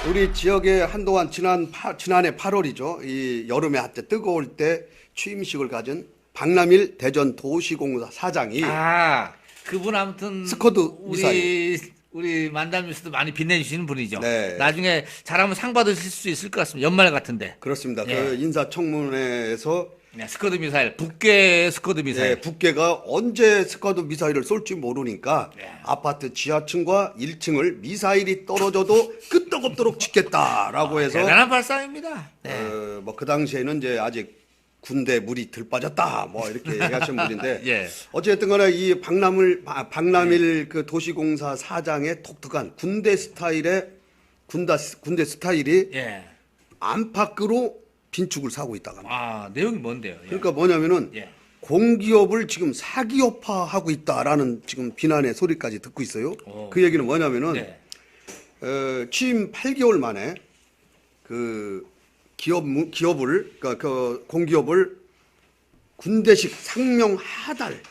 우리 지역에 한동안 지난해 8월이죠. 이 여름에 한때 뜨거울 때 취임식을 가진 박남일 대전 도시공사 사장이 아, 그분 아무튼 스쿼드 우리 만담뉴스도 많이 빛내주시는 분이죠. 네. 나중에 잘하면 상 받으실 수 있을 것 같습니다. 연말 같은데. 그렇습니다. 예. 그 인사청문회에서 네, 스쿼드 미사일, 북괴 스쿼드 미사일. 북괴가 언제 스쿼드 미사일을 쏠지 모르니까 예. 아파트 지하층과 1층을 미사일이 떨어져도 끄떡없도록 짓겠다라고 해서 대단한 발상입니다. 네. 뭐 그 당시에는 이제 아직 군대 물이 들 빠졌다 뭐 이렇게 얘기하신 분인데 예. 어쨌든 간에 이 박남일 그 도시공사 사장의 독특한 군대 스타일이 예. 안팎으로 빈축을 사고 있다고 합니다. 아, 내용이 뭔데요? 예. 그러니까 뭐냐면은 예. 공기업을 지금 사기업화하고 있다라는 지금 비난의 소리까지 듣고 있어요. 오. 그 얘기는 뭐냐면은 네. 취임 8개월 만에 그 기업을 그러니까 그 공기업을 군대식 상명 하달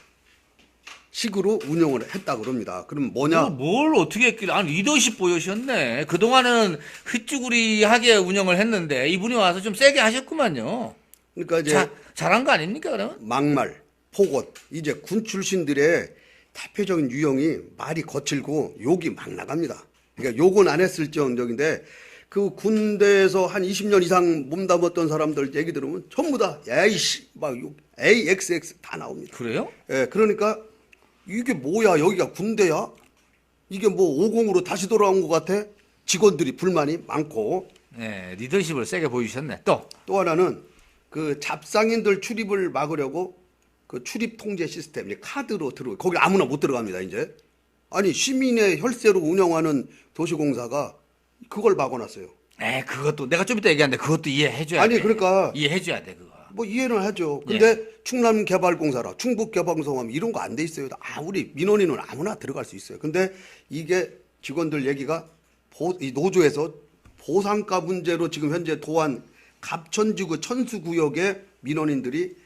식으로 운영을 했다 그럽니다. 그럼 뭐냐? 뭘 어떻게 했길래, 아니, 리더십 보여주셨네. 그동안은 휘쭈구리하게 운영을 했는데, 이분이 와서 좀 세게 하셨구만요. 그러니까 이제 잘한 거 아닙니까, 그러면? 막말, 폭언, 이제 군 출신들의 대표적인 유형이 말이 거칠고 욕이 막 나갑니다. 그러니까 욕은 안 했을지언정인데 그 군대에서 한 20년 이상 몸담았던 사람들 얘기 들으면 전부 다 에이씨 막 욕, AXX 다 나옵니다. 그래요? 예, 그러니까 이게 뭐야? 여기가 군대야? 이게 뭐 50으로 다시 돌아온 것 같아? 직원들이 불만이 많고 네, 리더십을 세게 보여주셨네. 또. 또 하나는 그 잡상인들 출입을 막으려고 그 출입 통제 시스템, 이제 카드로 거기 아무나 못 들어갑니다, 이제. 아니, 시민의 혈세로 운영하는 도시공사가 그걸 막아놨어요. 그것도, 내가 좀 이따 얘기하는데, 그것도 이해해줘야 돼. 아니, 그러니까 이해해줘야 돼, 그거. 뭐 이해는 하죠. 근데 충남개발공사라, 충북개발공사하면 이런 거 안 돼 있어요. 우리 민원인은 아무나 들어갈 수 있어요. 근데 이게 직원들 얘기가 이 노조에서 보상가 문제로 지금 현재 도안 갑천지구 천수구역의 민원인들이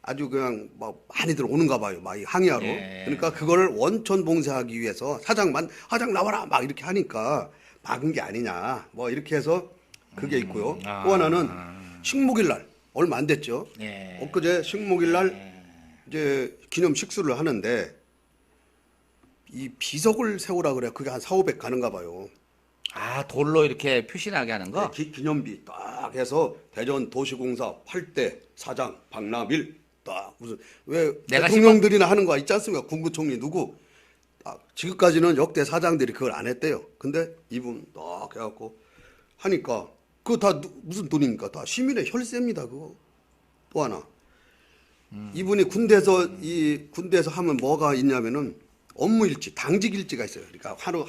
아주 그냥 뭐 많이들 오는가 봐요. 막 항의하러. 예. 그러니까 그걸 원천 봉쇄하기 위해서 사장 나와라 막 이렇게 하니까 막은 게 아니냐. 뭐 이렇게 해서 그게 있고요. 또 하나는 식목일 날 얼마 안 됐죠. 예. 엊그제 식목일 날 이제 기념 식수를 하는데 이 비석을 세우라 그래. 그게 한 4,500 가는가 봐요. 아, 돌로 이렇게 표시나게 하는 거? 기념비 딱 해서 대전 도시공사 8대 사장 박남일 딱 무슨 왜 내가 대통령들이나 하는 거 있지 않습니까? 국무총리 누구 지금까지는 역대 사장들이 그걸 안 했대요. 근데 이분 딱 해갖고 하니까 그거 다 무슨 돈입니까? 다 시민의 혈세입니다. 그거. 또 하나 이분이 군대에서 하면 뭐가 있냐면은 업무 일지, 당직 일지가 있어요. 그러니까 하루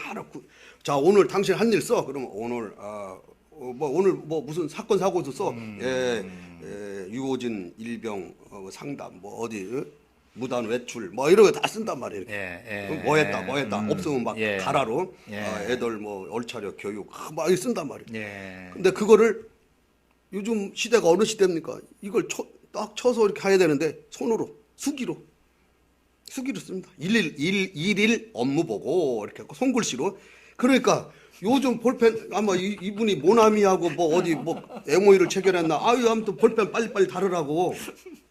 자 오늘 당신 한 일 써. 그러면 오늘 오늘 뭐 무슨 사건 사고도 써. 유호진 일병 상담 뭐 어디 무단 외출 뭐 이런 거 다 쓴단 말이에요. 뭐 했다 없으면 막 가라로 애들 뭐 얼차려 교육 막 이렇게 쓴단 말이에요. 근데 그거를 요즘 시대가 어느 시대입니까? 이걸 딱 쳐서 이렇게 해야 되는데 손으로 수기로 씁니다. 일일 업무 보고 이렇게 손글씨로. 그러니까 요즘 볼펜 아마 이분이 모나미하고 뭐 어디 뭐 MOU를 체결했나 아유 아무튼 볼펜 빨리빨리 다르라고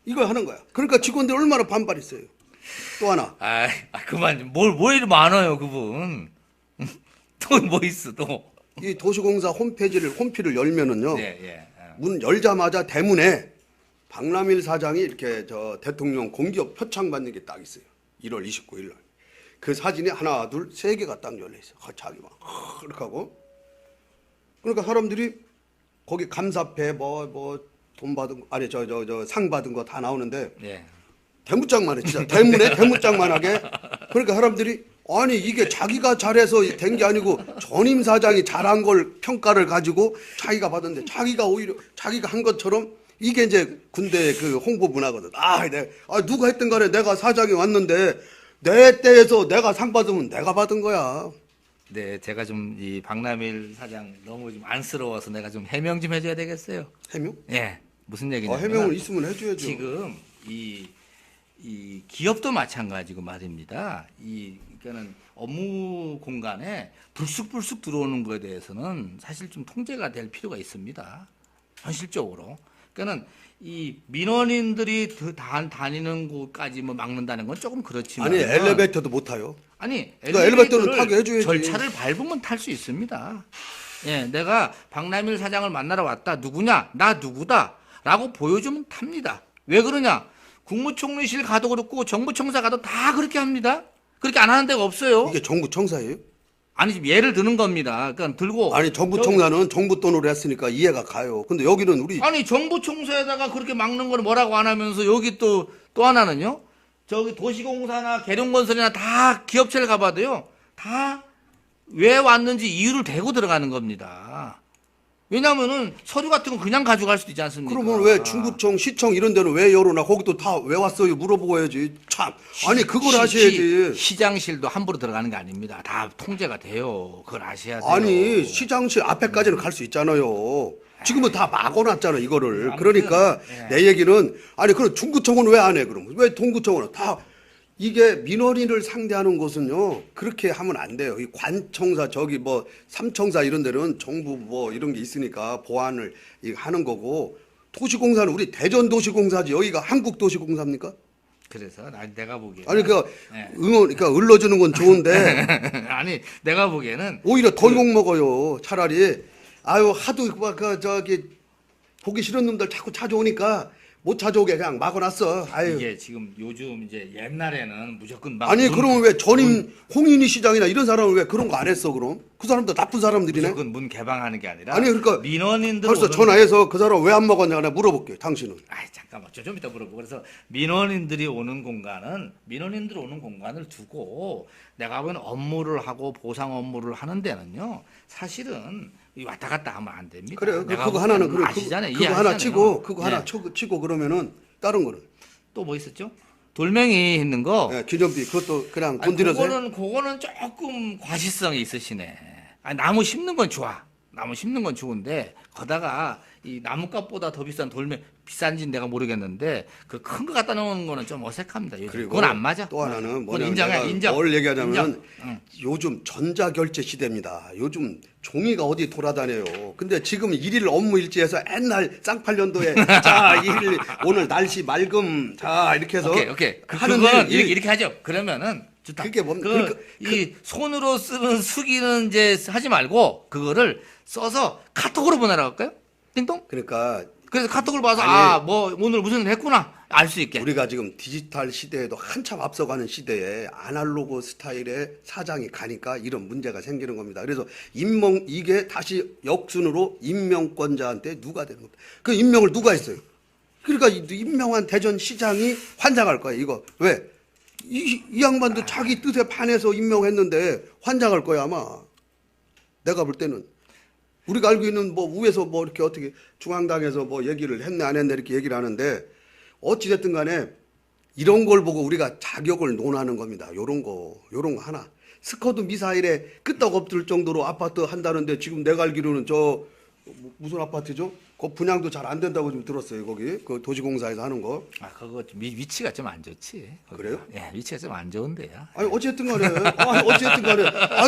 이걸 하는 거야. 그러니까 직원들 얼마나 반발했어요. 또 하나 그만 뭘 이리 많아요, 그분. 또 뭐 있어 또. 이 도시공사 홈피를 열면은요. 예. 문 열자마자 대문에 박남일 사장이 이렇게 저 대통령 공기업 표창 받는 게 딱 있어요. 1월 29일 날. 그 사진이 하나, 둘, 세 개가 딱 열려 있어. 자기 막 이렇게 하고. 그러니까 사람들이 거기 감사패 돈 받은 거 아니 상 받은 거 다 나오는데 대문짝만 해 진짜 대문에 대문짝만하게. 그러니까 사람들이 아니 이게 자기가 잘해서 된 게 아니고 전임 사장이 잘한 걸 평가를 가지고 자기가 받았는데 자기가 오히려 자기가 한 것처럼 이게 이제 군대 그 홍보 문화거든. 누가 했든 간에 내가 사장이 왔는데 내 때에서 내가 상 받으면 내가 받은 거야. 네, 제가 좀 이 박남일 사장 너무 좀 안쓰러워서 내가 좀 해명 좀 해줘야 되겠어요. 해명? 예, 무슨 얘기냐면 해명을 있으면 해줘야죠. 지금 이 기업도 마찬가지고 말입니다. 그러니까는 업무 공간에 불쑥불쑥 들어오는 거에 대해서는 사실 좀 통제가 될 필요가 있습니다. 현실적으로. 그러니까는 이 민원인들이 다니는 곳까지 뭐 막는다는 건 조금 그렇지만 아니 엘리베이터도 못 타요. 아니 그러니까 엘리베이터를 엘리베이터는 타게 해줘야지. 절차를 밟으면 탈 수 있습니다. 예, 내가 박남일 사장을 만나러 왔다. 누구냐? 나 누구다. 라고 보여주면 탑니다. 왜 그러냐? 국무총리실 가도 그렇고 정부청사 가도 다 그렇게 합니다. 그렇게 안 하는 데가 없어요. 이게 정부 청사예요? 아니 지금 예를 드는 겁니다. 그러니까 들고 아니 정부 청사는 정부 돈으로 했으니까 이해가 가요. 근데 여기는 우리 아니 정부청사에다가 그렇게 막는 거는 뭐라고 안 하면서 여기 또 하나는요. 저기 도시공사나 계룡건설이나 다 기업체를 가봐도요. 다 왜 왔는지 이유를 대고 들어가는 겁니다. 왜냐면은 서류 같은 거 그냥 가져갈 수도 있지 않습니까? 그러면 왜 중구청, 시청 이런 데는 왜 열어놔? 거기도 다 왜 왔어요? 물어보고 해야지. 참. 아니 그걸 하셔야지. 시장실도 함부로 들어가는 게 아닙니다. 다 통제가 돼요. 그걸 아셔야 돼요. 아니 시장실 앞에까지는 갈 수 있잖아요. 지금은 다 막아놨잖아 이거를. 아무튼, 그러니까 예. 내 얘기는 아니 그럼 중구청은 왜 안 해? 그럼 왜 동구청은 다 이게 민원인을 상대하는 곳은요 그렇게 하면 안 돼요. 이 관청사 저기 뭐 삼청사 이런 데는 정부 뭐 이런 게 있으니까 보안을 하는 거고 도시공사는 우리 대전도시공사지 여기가 한국도시공사입니까? 그래서 내가 보기에는 아니 그 예. 그러니까 을러주는 건 좋은데 아니 내가 보기에는 오히려 더 욕 먹어요. 차라리 아유 하도 그 저기 보기 싫은 놈들 자꾸 찾아오니까 못 찾아오게 그냥 막아놨어. 아유. 이게 지금 요즘 이제 옛날에는 무조건 막 아니 그러면 왜 전임 홍인희 시장이나 이런 사람은 왜 그런 거 안 했어 그럼? 그 사람도 나쁜 사람들이네. 무조건 문 개방하는 게 아니라 아니 그러니까 민원인들 벌써 전화해서 그 사람 왜 안 먹었냐 내가 물어볼게. 당신은. 아이 잠깐만 좀 이따 물어보고 그래서 민원인들이 오는 공간은 민원인들 오는 공간을 두고 내가 보기엔 업무를 하고 보상 업무를 하는 데는요 사실은 이 왔다 갔다 하면 안 됩니다. 그래요. 내가 그거 보기엔 하나는 그래. 아시잖아요. 그거 하나 이해하시잖아요. 치고 그거 네. 하나 치고 그러면은 다른 거는 또 뭐 있었죠? 돌멩이 있는 거. 예, 기존비 그것도 그냥 돈 아니, 들여서 해? 그거는 조금 과시성이 있으시네. 아니, 나무 심는 건 좋아. 나무 심는 건 좋은데 거다가 이 나무값보다 더 비싼 비싼지는 내가 모르겠는데 그 큰 거 갖다 놓은 거는 좀 어색합니다. 요즘. 그리고 그건 안 맞아. 또 하나는 그건 뭐냐면 인정해. 내가 인정. 뭘 얘기하자면 인정. 응. 요즘 전자결제 시대입니다. 요즘 종이가 어디 돌아다녀요. 근데 지금 일일 업무 일지에서 옛날 쌍팔년도에 자 일일 오늘 날씨 맑음 자 이렇게 해서 오케이. 하는 그거는 일, 이렇게 하죠. 그러면은 좋다. 그게 뭡니까? 이 손으로 쓰는 수기는 이제 하지 말고 그거를 써서 카톡으로 보내라고 할까요? 띵동? 그러니까 그래서 카톡을 봐서 아니, 뭐 오늘 무슨 일 했구나 알 수 있게. 우리가 지금 디지털 시대에도 한참 앞서가는 시대에 아날로그 스타일의 사장이 가니까 이런 문제가 생기는 겁니다. 그래서 이게 다시 역순으로 임명권자한테 누가 되는 겁니다. 그 임명을 누가 했어요? 그러니까 임명한 대전시장이 환장할 거예요. 이거 왜? 이 양반도 자기 뜻에 반해서 임명했는데 환장할 거야 아마. 내가 볼 때는. 우리가 알고 있는 뭐 위에서 뭐 이렇게 어떻게 중앙당에서 뭐 얘기를 했네 안 했네 이렇게 얘기를 하는데 어찌됐든 간에 이런 걸 보고 우리가 자격을 논하는 겁니다. 요런 거 하나. 스커드 미사일에 끄떡없을 정도로 아파트 한다는데 지금 내가 알기로는 저 무슨 아파트죠? 그 분양도 잘 안 된다고 좀 들었어요. 거기 그 도시공사에서 하는 거. 그거 좀 위치가 좀 안 좋지. 거기가. 그래요? 예, 위치가 좀 안 좋은데요. 아니 어쨌든 간에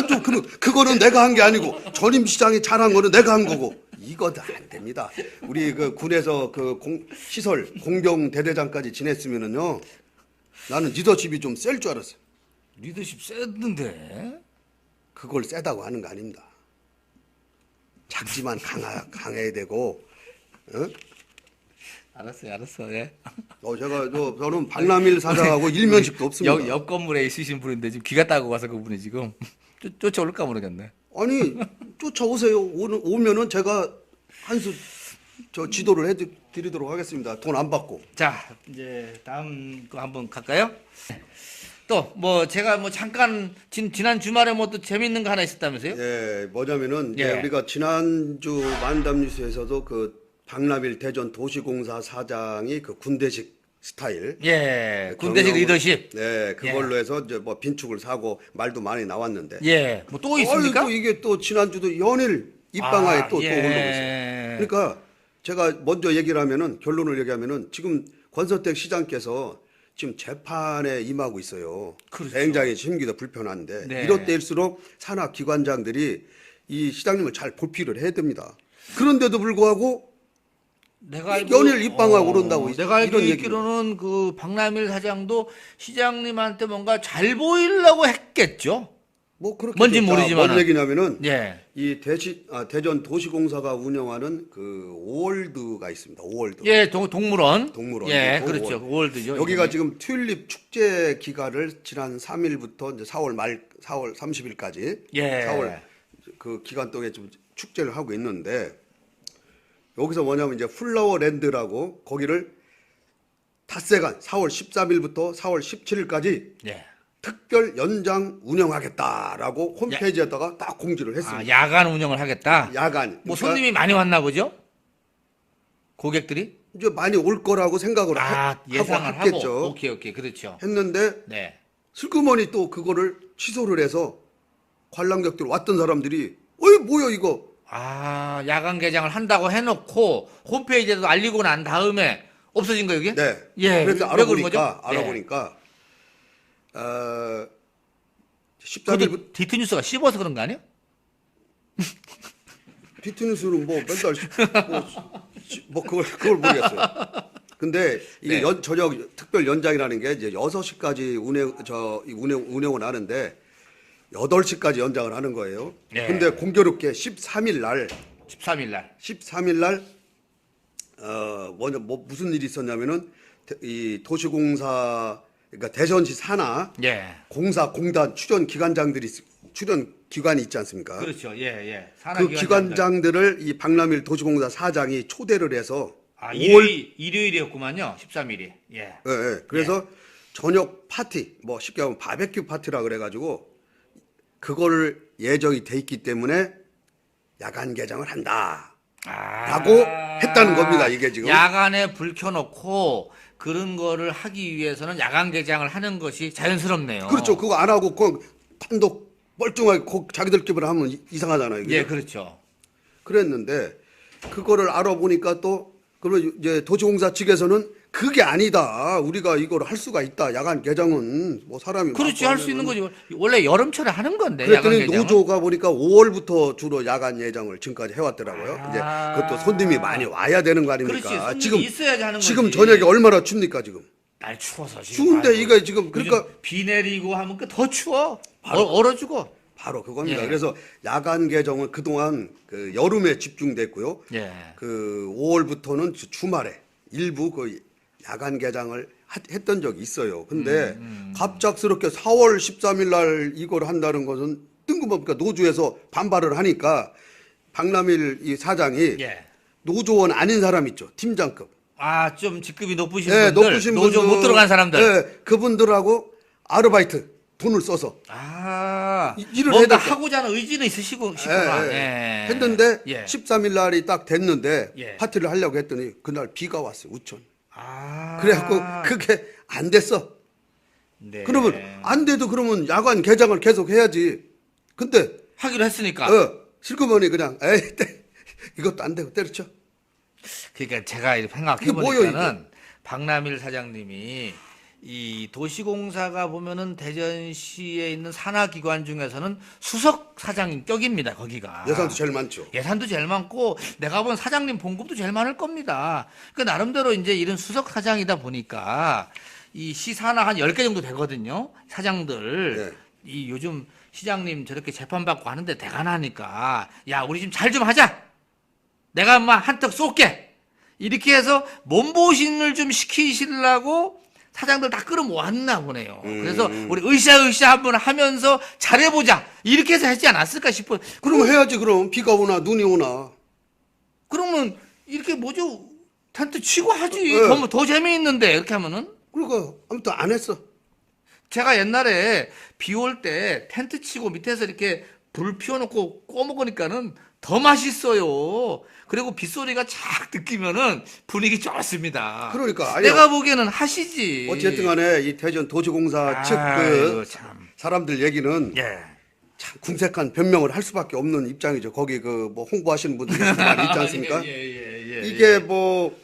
좀 그거는 내가 한 게 아니고 전임 시장이 잘한 거는 내가 한 거고 이거 안 됩니다. 우리 그 군에서 그 시설 공병 대대장까지 지냈으면은요 나는 리더십이 좀 셀 줄 알았어요. 리더십 셌는데. 그걸 세다고 하는 거 아닙니다. 작지만 강해야 되고. 어? 알았어요. 예. 저는 박남일 사장하고 일면식도 없습니다. 옆 건물에 있으신 분인데 지금 귀가 따고 가서 그분이 지금 쫓아올까 모르겠네. 아니 쫓아오세요. 오면은 제가 한 수 지도를 해드리도록 하겠습니다. 돈 안 받고. 자, 이제 다음 거 한번 갈까요? 또 뭐 제가 뭐 잠깐 지난 주말에 뭐 또 재밌는 거 하나 있었다면서요? 예, 뭐냐면은 이제 예. 우리가 지난주 만담 뉴스에서도 그 박남일 대전 도시공사 사장이 그 군대식 스타일. 예, 군대식 경영을- 리더십. 네, 그걸로 해서 이제 뭐 빈축을 사고 말도 많이 나왔는데. 예, 뭐 또 있습니까? 또 이게 또 지난주도 연일 입방아에 또 예. 오르고 있어요. 그러니까 제가 먼저 얘기를 하면은 결론을 얘기하면은 지금 권선택 시장께서 지금 재판에 임하고 있어요. 그렇죠. 굉장히 심기도 불편한데 네. 이럴 때일수록 산하 기관장들이 이 시장님을 잘 보필을 해야 됩니다. 그런데도 불구하고 내가 연일 입방하고 그런다고 내가 알고 이런 있기로는 그 박남일 사장도 시장님한테 뭔가 잘 보이려고 했겠죠. 뭐 그렇게 뭔진 모르지만은. 뭔 얘기냐면은 예. 이 대전 도시공사가 운영하는 그 오월드가 있습니다. 오월드. 예, 동물원. 동물원. 예, 그 그렇죠. 월드죠. 여기가 지금 튤립 축제 기간을 지난 3일부터 이제 4월 말 4월 30일까지 예. 4월 그 기간 동안에 좀 축제를 하고 있는데 여기서 뭐냐면 이제 플라워랜드라고 거기를 닷새간 4월 13일부터 4월 17일까지 예. 특별 연장 운영하겠다라고 홈페이지에다가 딱 공지를 했습니다. 아, 야간 운영을 하겠다. 야간. 뭐 그러니까 손님이 많이 왔나 보죠? 고객들이? 이제 많이 올 거라고 생각을 예상을 하고 했겠죠. 오케이. 그렇죠. 했는데 네. 슬그머니 또 그거를 취소를 해서 관람객들 왔던 사람들이 어이 뭐야 이거 아, 야간 개장을 한다고 해놓고 홈페이지에도 알리고 난 다음에 없어진 거예요, 이게? 네. 예. 그래서 왜 그런 거죠? 알아보니까 네. 14일 그것도 디트뉴스가 씹어서 그런 거 아니에요? 비트뉴스는 뭐 맨날 뭐 그걸 모르겠어요. 근데 이게 네. 저녁 특별 연장이라는 게 이제 6시까지 운영을 하는데 8시까지 연장을 하는 거예요. 네. 근데 공교롭게 13일 날 13일 날. 먼저 뭐 무슨 일이 있었냐면은 이 도시공사 그러니까 대전시 산하 예. 공단 출연 기관이 있지 않습니까? 그렇죠. 예. 그 기관장들을 이 박남일 도시공사 사장이 초대를 해서 아, 일요일이었구만요. 13일이. 예. 예. 그래서 저녁 파티 뭐 쉽게 하면 바베큐 파티라 그래가지고 그거를 예정이 돼 있기 때문에 야간 개장을 한다. 라고 했다는 겁니다, 이게 지금. 야간에 불 켜놓고 그런 거를 하기 위해서는 야간 개장을 하는 것이 자연스럽네요. 그렇죠. 그거 안 하고 그 단독 멀쩡하게 자기들끼리 하면 이상하잖아요. 그죠? 예, 그렇죠. 그랬는데 그거를 알아보니까 또 그러면 이제 도시공사 측에서는 그게 아니다. 우리가 이걸 할 수가 있다. 야간 개장은 뭐 사람이 그렇지, 많고 할 수 있는 하면은. 거지. 원래 여름철에 하는 건데, 야간 그랬더니 개장은. 노조가 보니까 5월부터 주로 야간 예정을 지금까지 해왔더라고요. 이제 그것도 손님이 많이 와야 되는 거 아닙니까? 그렇지, 손님이 지금 있어야지 하는 거지. 지금 저녁에 얼마나 춥니까 지금? 날 추워서 지금. 추운데 아이고, 이거 지금 그러니까 요즘 비 내리고 하면 더 추워. 얼어 죽어. 바로 그겁니다. 예. 그래서 야간 개정은 그동안 그 여름에 집중됐고요. 예. 그 5월부터는 주말에 일부 그 야간 개장을 했던 적이 있어요. 근데 갑작스럽게 4월 13일 날 이걸 한다는 것은 뜬금없으니까 노조에서 반발을 하니까 박남일 이 사장이 예. 노조원 아닌 사람 있죠. 팀장급. 아, 좀 직급이 높으신 예, 분들, 높으신 노조 분들, 못 들어간 사람들. 예, 그분들하고 아르바이트 돈을 써서 일을 뭔가 해야 될 하고자 하는 의지는 있으시구나. 예. 했는데 예. 13일 날이 딱 됐는데 예. 파티를 하려고 했더니 그날 비가 왔어요. 우천. 아. 그래갖고 그게 안 됐어. 네. 그러면 안 돼도 그러면 야간 개장을 계속 해야지. 근데 하기로 했으니까. 실크머니 그냥 에이 이것도 안 되고 때려쳐. 그러니까 제가 이렇게 생각해 이게 뭐예요, 보니까는 박남일 사장님이 이 도시공사가 보면은 대전시에 있는 산하기관 중에서는 수석 사장인 격입니다. 거기가 예산도 제일 많죠. 예산도 제일 많고 내가 본 사장님 봉급도 제일 많을 겁니다. 그 나름대로 이제 이런 수석 사장이다 보니까 이 시사나 한 10개 정도 되거든요. 사장들. 이 요즘 시장님 저렇게 재판받고 하는데 대단하니까 야 우리 좀 잘 좀 하자. 내가 막 한턱 쏠게. 이렇게 해서 몸보신을 좀 시키시려고 사장들 다 끌어모았나 보네요. 그래서 우리 으쌰으쌰 한번 하면서 잘해보자. 이렇게 해서 했지 않았을까 싶어요. 그러면 해야지 그럼 비가 오나 눈이 오나. 그러면 이렇게 뭐죠? 텐트 치고 하지. 네. 더 재미있는데 이렇게 하면은. 그러니까 아무튼 안 했어. 제가 옛날에 비 올 때 텐트 치고 밑에서 이렇게 불 피워놓고 꺼먹으니까는 더 맛있어요. 그리고 빗소리가 착 느끼면은 분위기 좋습니다. 그러니까 아니, 내가 보기에는 하시지. 어쨌든 간에 이 대전 도시공사 측 아이고, 그 참. 사람들 얘기는 예. 참 궁색한 변명을 할 수밖에 없는 입장이죠. 거기 그 뭐 홍보하시는 분들이 많이 있지 않습니까? 예. 이게 뭐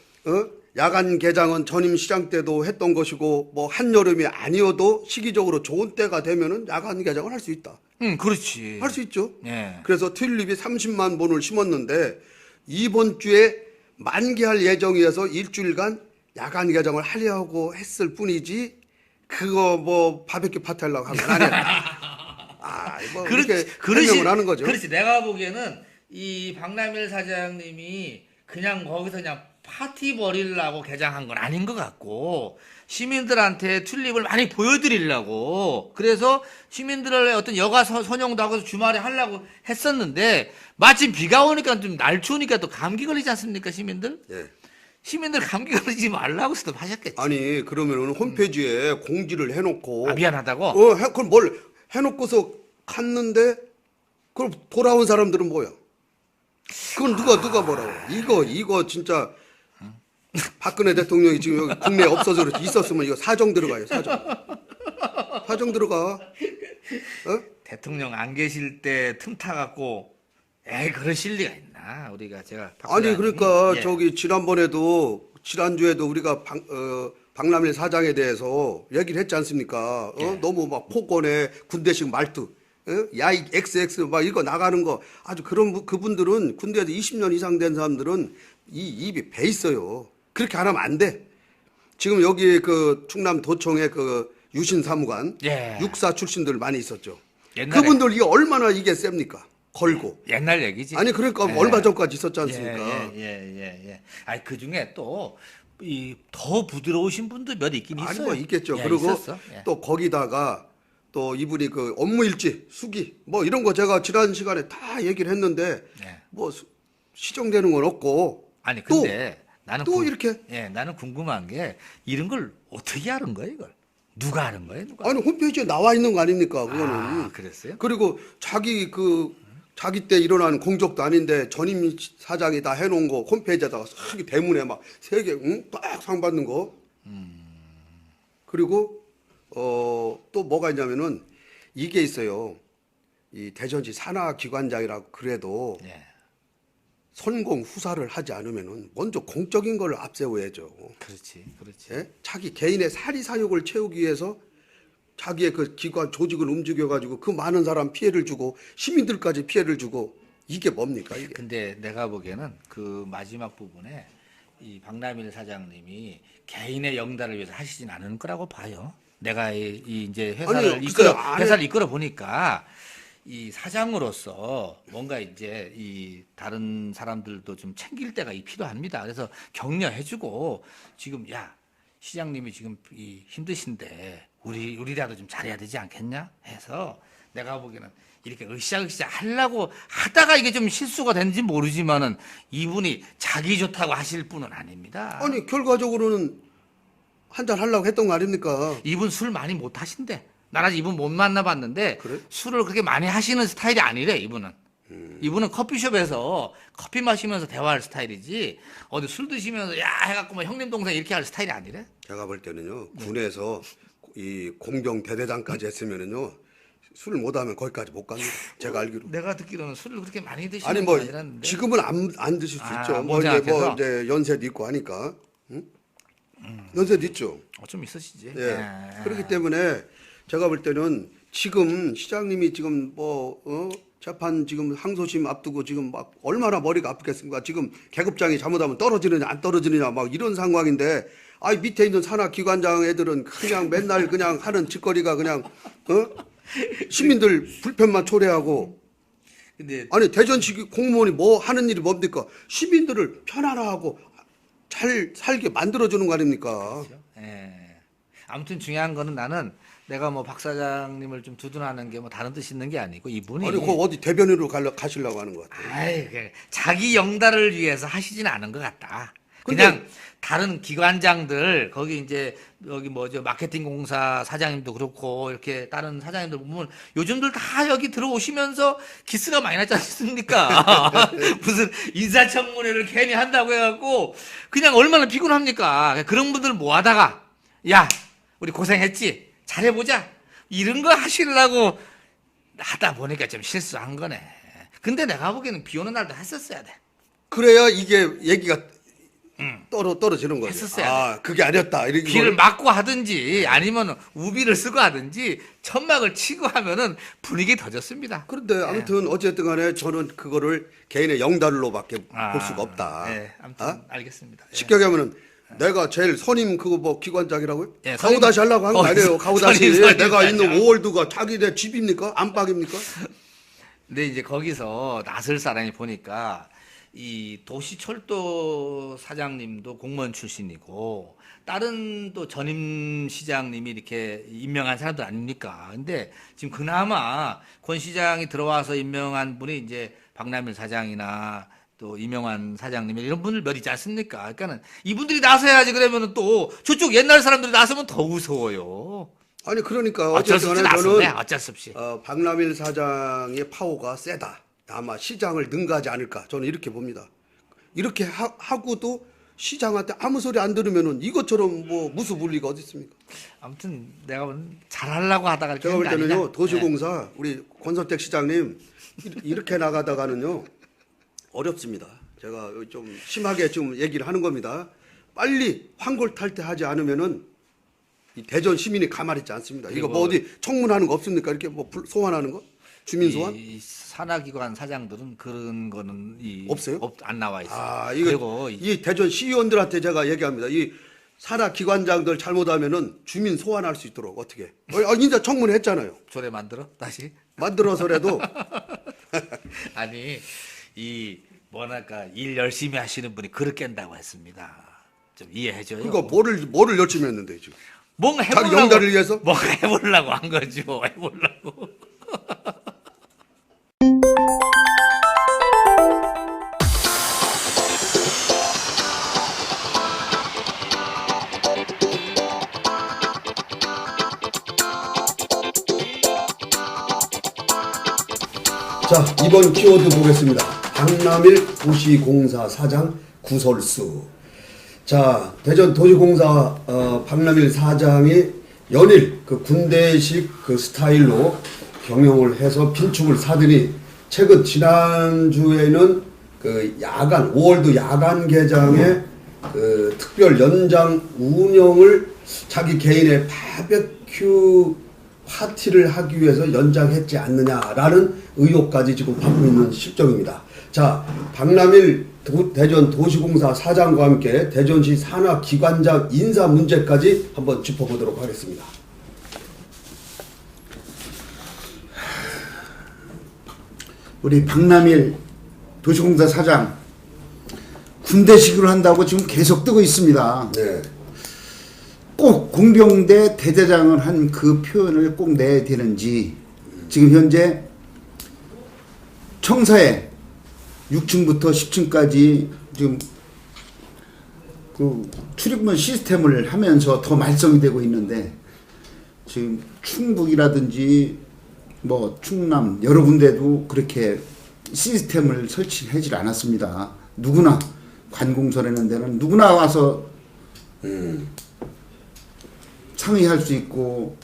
야간 개장은 전임 시장 때도 했던 것이고 뭐 한여름이 아니어도 시기적으로 좋은 때가 되면은 야간 개장을 할 수 있다. 그렇지. 할 수 있죠. 예. 그래서 튤립이 30만 본을 심었는데 이번 주에 만개할 예정이어서 일주일간 야간 개장을 하려고 했을 뿐이지 그거 뭐 바베큐 파티 하려고 한 건 아니야. 뭐 그렇게 설명을 하는 거죠. 그렇지. 내가 보기에는 이 박남일 사장님이 그냥 거기서 그냥 파티 벌이려고 개장한 건 아닌 것 같고 시민들한테 튤립을 많이 보여드리려고 그래서 시민들의 어떤 여가 선용도 하고 주말에 하려고 했었는데 마침 비가 오니까 좀 날 추우니까 또 감기 걸리지 않습니까 시민들? 예. 시민들 감기 걸리지 말라고 스톱하셨겠지. 아니 그러면은 홈페이지에 공지를 해놓고 미안하다고? 그럼 뭘 해놓고서 갔는데 그럼 돌아온 사람들은 뭐야? 그건 누가 뭐라고? 이거 진짜 박근혜 대통령이 지금 여기 국내에 없어서 그렇지 있었으면 이거 사정 들어가요 사정 들어가. 대통령 안 계실 때 틈타 갖고 에이 그러실 리가 있나 우리가 제가 아니 그러니까 예. 저기 지난주에도 우리가 박남일 사장에 대해서 얘기를 했지 않습니까? 예. 너무 막 폭언에 군대식 말투, 야이 XX 막 이거 나가는 거 아주 그분들은 군대에서 20년 이상 된 사람들은 이 입이 배 있어요. 그렇게 안 하면 안 돼. 지금 여기 그 충남 도청에 그 유신 사무관 예. 육사 출신들 많이 있었죠. 옛날에 그분들 이게 얼마나 이게 셉니까? 걸고. 옛날 얘기지. 아니 그러니까 예. 얼마 전까지 있었지 않습니까? 예. 아니 그 중에 또 이 더 부드러우신 분도 몇 있긴 있어요. 아니 뭐 있겠죠. 예, 그리고 있었어. 예. 또 거기다가 또 이분이 그 업무일지 수기 뭐 이런 거 제가 지난 시간에 다 얘기를 했는데 예. 뭐 시정되는 건 없고 아니 근데 나는 또 이렇게 나는 궁금한 게 이런 걸 어떻게 하는 거야 이걸 누가 하는 거예요 누가? 아니 홈페이지에 나와 있는 거 아닙니까 그거는. 아, 그랬어요? 그리고 자기 때 일어난 공적도 아닌데 전임 사장이 다 해놓은 거 홈페이지에다가 싹 대문에 막 세 개 딱 상 받는 거. 그리고 또 뭐가 있냐면은 이게 있어요. 이 대전시 산하기관장이라고 그래도 예. 선공 후사를 하지 않으면은 먼저 공적인 걸 앞세워야죠. 그렇지. 예? 자기 개인의 사리사욕을 채우기 위해서 자기의 그 기관 조직을 움직여가지고 그 많은 사람 피해를 주고 시민들까지 피해를 주고 이게 뭡니까 이게? 근데 내가 보기에는 그 마지막 부분에 이 박남일 사장님이 개인의 영달을 위해서 하시진 않을 거라고 봐요. 내가 이제 아니, 글쎄요, 회사를 이끌어 보니까 이 사장으로서 뭔가 이제 이 다른 사람들도 좀 챙길 때가 필요합니다. 그래서 격려해주고 지금 야 시장님이 지금 힘드신데 우리라도 좀 잘해야 되지 않겠냐 해서 내가 보기에는 이렇게 으쌰으쌰 하려고 하다가 이게 좀 실수가 됐는지 모르지만은 이분이 자기 좋다고 하실 분은 아닙니다. 아니 결과적으로는 한잔 하려고 했던 거 아닙니까? 이분 술 많이 못 하신대. 나는 이분 못 만나봤는데 그래? 술을 그렇게 많이 하시는 스타일이 아니래 이분은. 이분은 커피숍에서 커피 마시면서 대화할 스타일이지 어디 술 드시면서 야 해갖고 뭐 형님 동생 이렇게 할 스타일이 아니래. 제가 볼 때는요 군에서 이 공병 대대장까지 했으면은요 술 못하면 거기까지 못 갑니다. 제가 알기로. 내가 듣기로는 술을 그렇게 많이 드시는 아니 분 뭐 아니라는데. 지금은 안 드실 수 아, 있죠. 못 생각해서? 이제 연세도 있고 하니까. 응? 연세도 있죠. 좀 있으시지. 예. 그렇기 때문에 제가 볼 때는 지금 시장님이 지금 재판 지금 항소심 앞두고 지금 막 얼마나 머리가 아프겠습니까? 지금 계급장이 잘못하면 떨어지느냐 안 떨어지느냐 막 이런 상황인데 아이 밑에 있는 산하기관장 애들은 그냥 맨날 그냥 하는 짓거리가 그냥 시민들 불편만 초래하고 근데 아니 대전시 공무원이 뭐 하는 일이 뭡니까? 시민들을 편안하고 잘 살게 만들어주는 거 아닙니까? 예. 아무튼 중요한 거는 나는 내가 뭐 박 사장님을 좀 두둔하는 게 뭐 다른 뜻 있는 게 아니고 이분이 아니 그 어디 대변인으로 가시려고 하는 것 같아요. 아이, 자기 영달을 위해서 하시진 않은 것 같다. 그냥 다른 기관장들 거기 이제 여기 뭐죠 마케팅 공사 사장님도 그렇고 이렇게 다른 사장님들 보면 요즘들 다 여기 들어오시면서 기스가 많이 났지 않습니까? 무슨 인사청문회를 괜히 한다고 해갖고 그냥 얼마나 피곤합니까? 그런 분들 모아다가 야 우리 고생했지 잘해보자 이런 거 하시려고 하다 보니까 좀 실수한 거네. 근데 내가 보기에는 비 오는 날도 했었어야 돼. 그래야 이게 얘기가 떨어지는 거죠. 했었어야 아, 그게 아니었다. 이렇게 비를 맞고 하든지 아니면 우비를 쓰고 하든지 천막을 치고 하면은 분위기 더 좋습니다. 그런데 아무튼 어쨌든 간에 저는 그거를 개인의 영달로밖에 볼 수가 없다. 네, 아무튼 아? 알겠습니다. 예. 쉽게 하면은 내가 제일 선임 그거 뭐 기관장이라고요? 예, 가오다시 하려고 한 거 아니에요. 가오다시 선임 내가 있는 가장. 5월드가 자기네 집입니까? 안팎입니까? 근데 이제 거기서 나설 사람이 보니까 이 도시철도 사장님도 공무원 출신이고 다른 또 전임 시장님이 이렇게 임명한 사람들 아닙니까? 근데 지금 그나마 권 시장이 들어와서 임명한 분이 이제 박남일 사장이나 또 이명환 사장님 이런 분들 몇 있지 않습니까? 그러니까는 이분들이 나서야지 그러면은 또 저쪽 옛날 사람들이 나서면 더 무서워요. 아니 그러니까 어쩔 수 어쨌든 없이 간에 나섰네. 저는 어쩔 수 없이. 박남일 사장의 파워가 세다. 아마 시장을 능가하지 않을까. 저는 이렇게 봅니다. 이렇게 하고도 시장한테 아무 소리 안 들으면은 이것처럼 뭐 무수불리가 어디 있습니까? 아무튼 내가 보는 잘하려고 하다가 제가 볼 그런 게 때는요 아니냐. 도시공사 우리 권선택 시장님 이렇게 나가다가는요 어렵습니다. 제가 좀 심하게 좀 얘기를 하는 겁니다. 빨리 환골탈퇴하지 않으면은 이 대전 시민이 가만히 있지 않습니다. 이거 뭐 어디 청문하는 거 없습니까? 이렇게 뭐 소환하는 거? 주민 소환? 이 산하기관 사장들은 그런 거는 없어요? 안 나와 있어요. 아, 그리고 이거 이 대전 시의원들한테 제가 얘기합니다. 이 산하 기관장들 잘못하면은 주민 소환할 수 있도록 어떻게? 이제 청문했잖아요. 조례 만들어 다시. 만들어서라도 아니 이 뭐랄까 일 열심히 하시는 분이 그릇 깬다고 했습니다. 좀 이해해줘요. 그러니까 뭐를 열심히 했는데 지금. 뭔가 자기 해보려고 영달을 위해서? 뭔가 해보려고 한 거죠. 해보려고. 자, 이번 키워드 보겠습니다. 박남일 도시공사 사장 구설수. 자, 대전 도시공사 박남일 사장이 연일 그 군대식 그 스타일로 경영을 해서 빈축을 사더니 최근 지난주에는 그 야간 5월도 야간 개장에 그 특별 연장 운영을 자기 개인의 바베큐 파티를 하기 위해서 연장했지 않느냐라는 의혹까지 지금 받고 있는 실정입니다. 자, 박남일 대전 도시공사 사장과 함께 대전시 산하기관장 인사 문제까지 한번 짚어보도록 하겠습니다. 우리 박남일 도시공사 사장 군대식으로 한다고 지금 계속 뜨고 있습니다. 네. 꼭 공병대 대대장을 한 그 표현을 꼭 내야 되는지 지금 현재 청사에 6층부터 10층까지 지금 그 출입문 시스템을 하면서 더 말썽이 되고 있는데 지금 충북이라든지 뭐 충남 여러 군데도 그렇게 시스템을 설치하지 않았습니다. 누구나 관공서라는 데는 누구나 와서 상의할 수 있고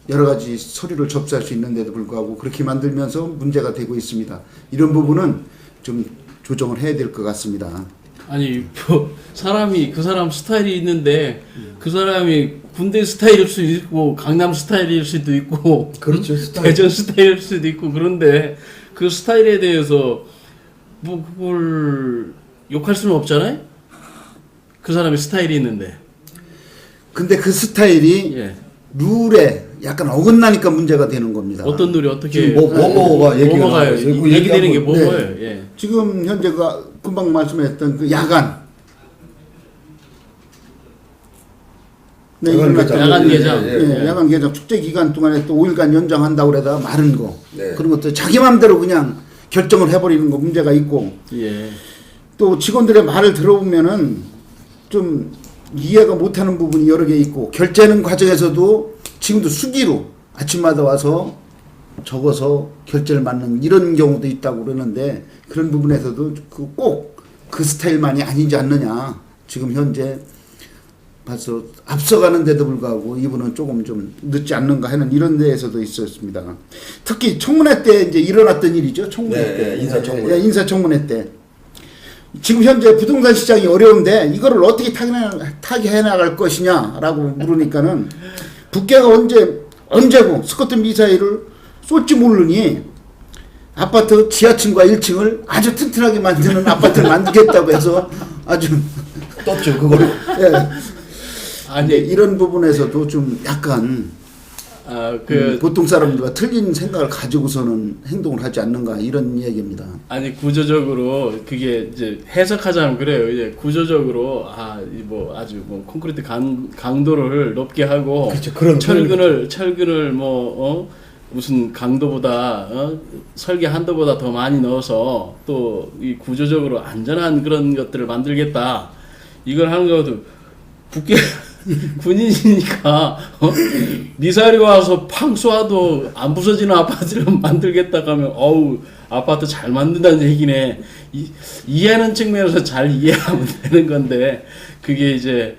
여러 가지 서류를 접수할 수 있는데도 불구하고 그렇게 만들면서 문제가 되고 있습니다. 이런 부분은 좀 조정을 해야 될 것 같습니다. 아니 뭐 사람이 그 사람 스타일이 있는데 그 사람이 군대 스타일일 수도 있고 강남 스타일일 수도 있고 그렇죠. 스타일. 대전 스타일일 수도 있고 그런데 그 스타일에 대해서 뭐 그걸 욕할 수는 없잖아요. 그 사람의 스타일이 있는데. 근데 그 스타일이 예. 룰에 약간 어긋나니까 문제가 되는 겁니다. 어떤 룰이 어떻게 지금 뭐가 얘기가 뭐가요? 나와요. 그 얘기되는 게 얘기하고- 뭐예요? 네. 예. 지금 현재가 금방 말씀했던 그 야간 네, 야간 이건 개장. 야간 개장. 예, 야간 개장 축제 기간 동안에 또 5일간 연장한다고 그러다가 마른 거 네. 그런 것도 자기 마음대로 그냥 결정을 해버리는 거 문제가 있고 예. 또 직원들의 말을 들어보면은 좀 이해가 못하는 부분이 여러 개 있고 결제하는 과정에서도 지금도 수기로 아침마다 와서 적어서 결제를 받는 이런 경우도 있다고 그러는데 그런 부분에서도 꼭 그 스타일만이 아니지 않느냐 지금 현재 벌써 앞서가는데도 불구하고 이분은 조금 좀 늦지 않는가 하는 이런 데에서도 있었습니다. 특히 청문회 때 이제 일어났던 일이죠. 청문회 네, 때 인사청문회. 인사청문회 때 지금 현재 부동산 시장이 어려운데 이거를 어떻게 타개해 나갈 것이냐라고 물으니까는 북계가 언제고 스커트 미사일을 쏠지 모르니 아파트 지하층과 1층을 아주 튼튼하게 만드는 아파트를 만들겠다고 해서 아주 떴죠 그거를. 예. 아니 이런 부분에서도 좀 약간 보통 사람들과 틀린 생각을 가지고서는 행동을 하지 않는가 이런 얘기입니다. 아니 구조적으로 그게 이제 해석하자면 그래요. 이제 구조적으로 뭐 아주 뭐 콘크리트 강도를 높게 하고 그렇죠. 그런 철근을 무슨 강도보다 설계 한도보다 더 많이 넣어서 또 이 구조적으로 안전한 그런 것들을 만들겠다. 이걸 하는 것도 북계 군인이니까 미사일이 와서 팡 쏴도 안 부서지는 아파트를 만들겠다고 하면 어우 아파트 잘 만든다는 얘기네. 이해하는 측면에서 잘 이해하면 되는 건데 그게 이제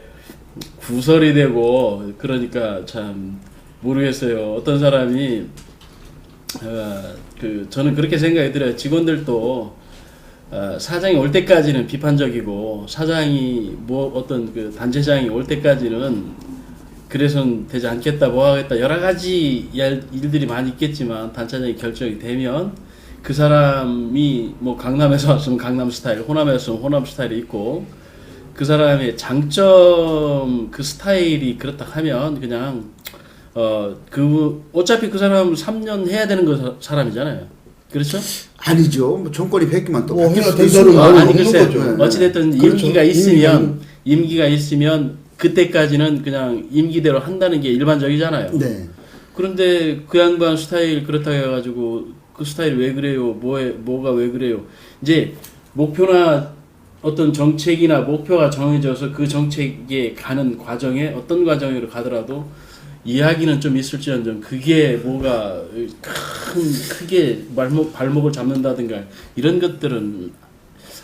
구설이 되고 그러니까 참 모르겠어요. 어떤 사람이 저는 그렇게 생각이 들어요. 직원들도 사장이 올 때까지는 비판적이고 사장이 어떤 그 단체장이 올 때까지는 그래서는 되지 않겠다 뭐 하겠다 여러 가지 일들이 많이 있겠지만 단체장이 결정이 되면 그 사람이 뭐 강남에서 왔으면 강남 스타일, 호남에서 왔으면 호남 스타일이 있고 그 사람의 장점 그 스타일이 그렇다 하면 그냥 어차피 그 사람은 3년 해야 되는 사람이잖아요. 그렇죠? 아니죠. 뭐 정권이 바뀌면 또 뭐 바뀔 해야 수도 된다는 있습니다. 말은 아니 없는 글쎄 거죠. 어찌됐든 그렇죠. 임기가 있으면 그때까지는 그냥 임기대로 한다는 게 일반적이잖아요. 네. 그런데 그 양반 스타일 그렇다고 해가지고 그 스타일 왜 그래요? 뭐가 왜 그래요? 이제 목표나 어떤 정책이나 목표가 정해져서 그 정책에 가는 과정에 어떤 과정으로 가더라도 이야기는 좀 있을지언정 그게 뭐가 크게 발목을 잡는다든가 이런 것들은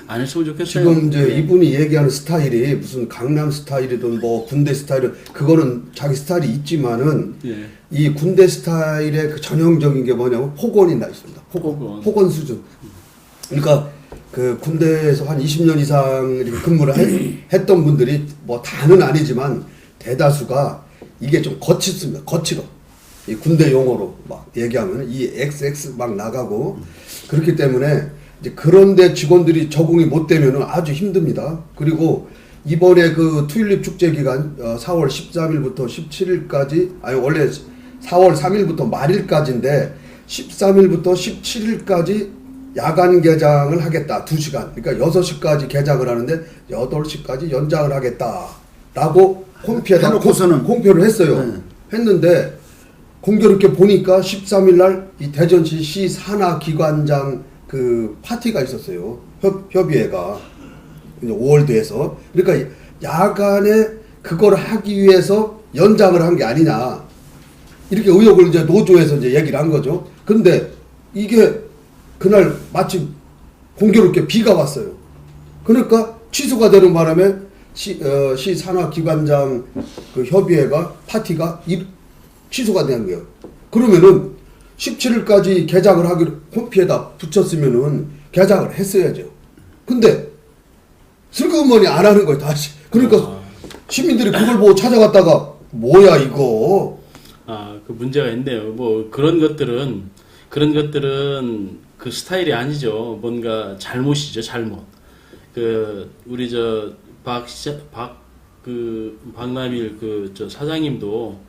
안 했으면 좋겠어요. 지금 이제 이분이 얘기하는 스타일이 무슨 강남 스타일이든 뭐 군대 스타일은 그거는 자기 스타일이 있지만은 예. 이 군대 스타일의 그 전형적인 게 뭐냐면 폭언이 나 있습니다. 폭언 수준. 그러니까 그 군대에서 한 20년 이상 이렇게 근무를 했던 분들이 뭐 다는 아니지만 대다수가 이게 좀 거칠습니다. 거칠어. 이 군대 용어로 막 얘기하면 이 XX 막 나가고 그렇기 때문에 이제 그런데 직원들이 적응이 못 되면은 아주 힘듭니다. 그리고 이번에 그 튤립 축제 기간 4월 13일부터 17일까지 아니 원래 4월 3일부터 말일까지인데 13일부터 17일까지 야간 개장을 하겠다. 2시간. 그러니까 6시까지 개장을 하는데 8시까지 연장을 하겠다라고 홈피에다 해놓고서는 공표를 했어요. 네. 했는데 공교롭게 보니까 13일 날 이 대전시 시 산하 기관장 그 파티가 있었어요. 협의회가 5월드에서. 그러니까 야간에 그걸 하기 위해서 연장을 한 게 아니냐. 이렇게 의혹을 이제 노조에서 이제 얘기를 한 거죠. 근데 이게 그날 마침 공교롭게 비가 왔어요. 그러니까 취소가 되는 바람에 시 산하 기관장 그 협의회가 파티가 취소가 된 거예요. 그러면은 17일까지 개장을 하기로 홈피에다 붙였으면은 개장을 했어야죠. 근데 슬그머니 안 하는 거예요, 다시. 그러니까 시민들이 그걸 보고 찾아갔다가 뭐야 이거. 그 문제가 있네요. 뭐 그런 것들은 그 스타일이 아니죠. 뭔가 잘못이죠, 잘못. 우리 박남일 사장님도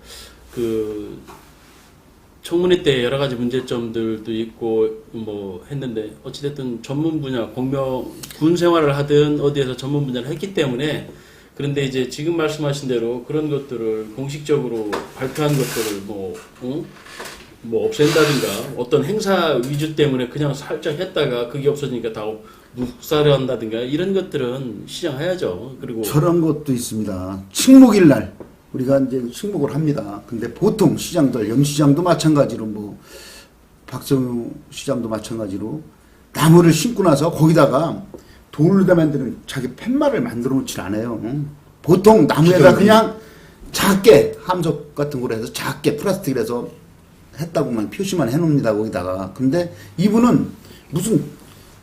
청문회 때 여러 가지 문제점들도 있고 뭐 했는데 어찌됐든 전문 분야 군 생활을 하든 어디에서 전문 분야를 했기 때문에 그런데 이제 지금 말씀하신 대로 그런 것들을 공식적으로 발표한 것들을 뭐 없앤다든가 어떤 행사 위주 때문에 그냥 살짝 했다가 그게 없어지니까 다 묵살을 한다든가 이런 것들은 시정해야죠. 그리고 저런 것도 있습니다. 식목일 날 우리가 이제 식목을 합니다. 근데 보통 시장들 영시장도 마찬가지로 뭐 박성우 시장도 마찬가지로 나무를 심고 나서 거기다가 돌로 만드는 자기 팻말을 만들어 놓질 않아요. 보통 나무에다 그냥 작게 함석 같은 거로 해서 작게 플라스틱을 해서 했다고만 표시만 해놓습니다. 거기다가. 근데 이분은 무슨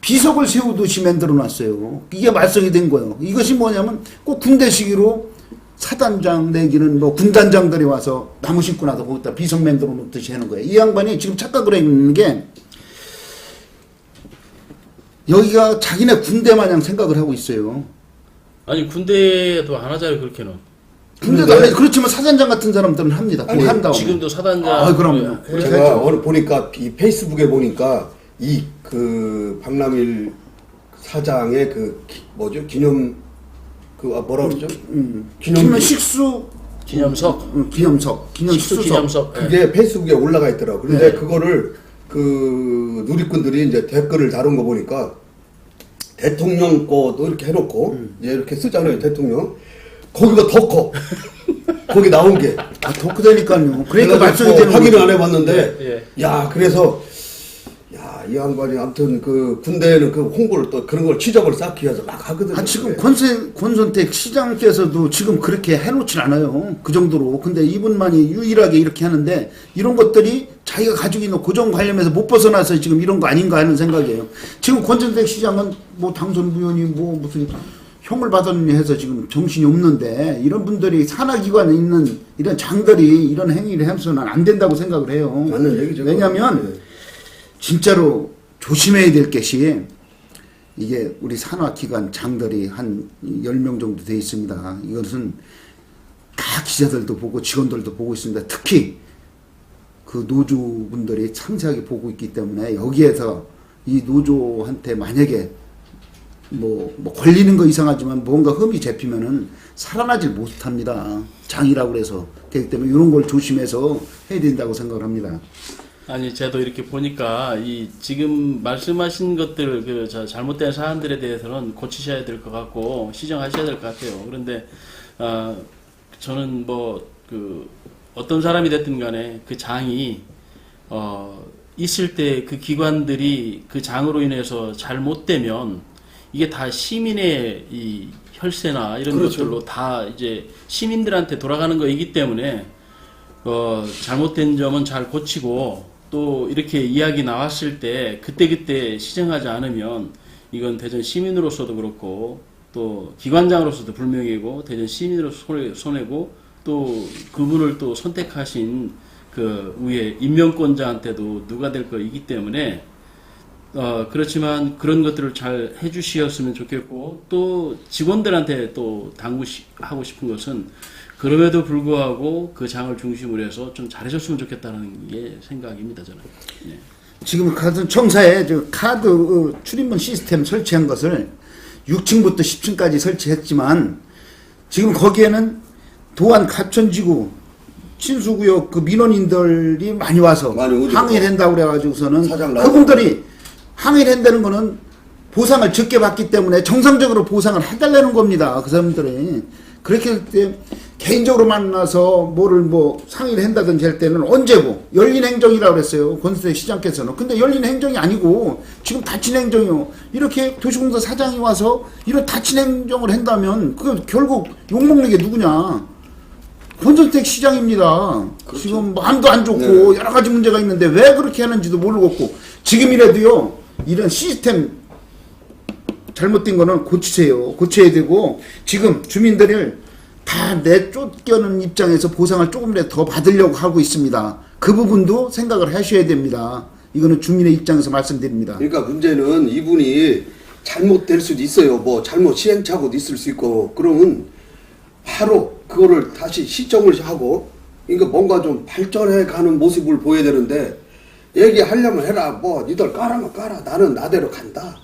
비석을 세우듯이 만들어 놨어요. 이게 말썽이 된 거예요. 이것이 뭐냐면 꼭 군대식으로 사단장 내기는 뭐 군단장들이 와서 나무 심고 나서 거기다 비석 만들어 놓듯이 하는 거예요. 이 양반이 지금 착각을 했는 게 여기가 자기네 군대 마냥 생각을 하고 있어요. 아니 군대도 안 하잖아요 그렇게는. 군대도 안 해. 그렇지만 사단장 같은 사람들은 합니다. 아니, 한다고. 지금도 사단장. 아, 그럼요. 제가 오늘 보니까 이 페이스북에 보니까 이 그 박남일 사장의 그 뭐죠 기념 뭐라 그러죠? 기념 식수 기념석. 기념석 식수 기념석. 예. 그게 페이스북에 올라가 있더라고. 근데 네. 그거를 그 누리꾼들이 이제 댓글을 다룬 거 보니까 대통령 거도 이렇게 해놓고 이제 이렇게 쓰잖아요 대통령. 거기가 더 커. 거기 나온 게. 아, 덕후되니까요. 그러니까 말썽이 뭐 되는 확인을 거죠. 안 해봤는데, 야 그래서 야 이 양반이 아무튼 그 군대에는 그 홍보를 또 그런 걸 지적을 쌓기 위해서 막 하거든요. 아, 지금 그게. 권선택 시장께서도 지금 그렇게 해놓진 않아요. 그 정도로. 근데 이분만이 유일하게 이렇게 하는데 이런 것들이 자기가 가지고 있는 고정 관념에서 못 벗어나서 지금 이런 거 아닌가 하는 생각이에요. 지금 권선택 시장은 뭐 당선 부연이 뭐 무슨 형을 받았니 해서 지금 정신이 없는데 이런 분들이 산하기관에 있는 이런 장들이 이런 행위를 해서는 안 된다고 생각을 해요. 맞는 얘기죠. 왜냐하면 진짜로 조심해야 될 것이 이게 우리 산하기관 장들이 한 10명 정도 돼 있습니다. 이것은 다 기자들도 보고 직원들도 보고 있습니다. 특히 그 노조분들이 상세하게 보고 있기 때문에 여기에서 이 노조한테 만약에 뭐 걸리는 거 이상하지만 뭔가 흠이 잡히면은 살아나질 못합니다. 장이라고 그래서. 그렇기 때문에 이런 걸 조심해서 해야 된다고 생각을 합니다. 아니 저도 이렇게 보니까 이 지금 말씀하신 것들 그 잘못된 사안들에 대해서는 고치셔야 될 것 같고 시정하셔야 될 것 같아요. 그런데 저는 뭐 그 어떤 사람이 됐든 간에 그 장이 있을 때 그 기관들이 그 장으로 인해서 잘못되면 이게 다 시민의 이 혈세나 이런 그렇죠. 것들로 다 이제 시민들한테 돌아가는 거이기 때문에 잘못된 점은 잘 고치고 또 이렇게 이야기 나왔을 때 그때그때 시정하지 않으면 이건 대전 시민으로서도 그렇고 또 기관장으로서도 불명예고 대전 시민으로서 손해고 또 그분을 또 선택하신 그 위에 임명권자한테도 누가 될 거이기 때문에 그렇지만 그런 것들을 잘 해주시었으면 좋겠고 또 직원들한테 또 당부하고 싶은 것은 그럼에도 불구하고 그 장을 중심으로 해서 좀 잘해줬으면 좋겠다는 게 생각입니다 저는. 예. 지금 같은 청사에 저 카드 출입문 시스템 설치한 것을 6층부터 10층까지 설치했지만 지금 거기에는 도안 가천지구 친수구역 그 민원인들이 많이 와서 항의를 한다고 그래가지고서는 그분들이 항의를 한다는 거는 보상을 적게 받기 때문에 정상적으로 보상을 해달라는 겁니다. 그 사람들이. 그렇게 할 때 개인적으로 만나서 뭐를 뭐 상의를 한다든지 할 때는 언제고 열린 행정이라고 그랬어요. 권수대 시장께서는. 근데 열린 행정이 아니고 지금 닫힌 행정이요. 이렇게 도시공사 사장이 와서 이런 닫힌 행정을 한다면 그 결국 욕먹는 게 누구냐. 권선택 시장입니다. 그렇죠. 지금 마음도 안 좋고 네. 여러 가지 문제가 있는데 왜 그렇게 하는지도 모르겠고 지금이라도요 이런 시스템 잘못된 거는 고치세요. 고쳐야 되고 지금 주민들을 다 내쫓겨는 입장에서 보상을 조금이라도 더 받으려고 하고 있습니다. 그 부분도 생각을 하셔야 됩니다. 이거는 주민의 입장에서 말씀드립니다. 그러니까 문제는 이분이 잘못될 수도 있어요. 뭐 잘못 시행착오도 있을 수 있고 그러면 바로 그거를 다시 시정을 하고 그러니까 뭔가 좀 발전해 가는 모습을 보여야 되는데 얘기하려면 해라. 뭐 니들 까라면 까라. 나는 나대로 간다.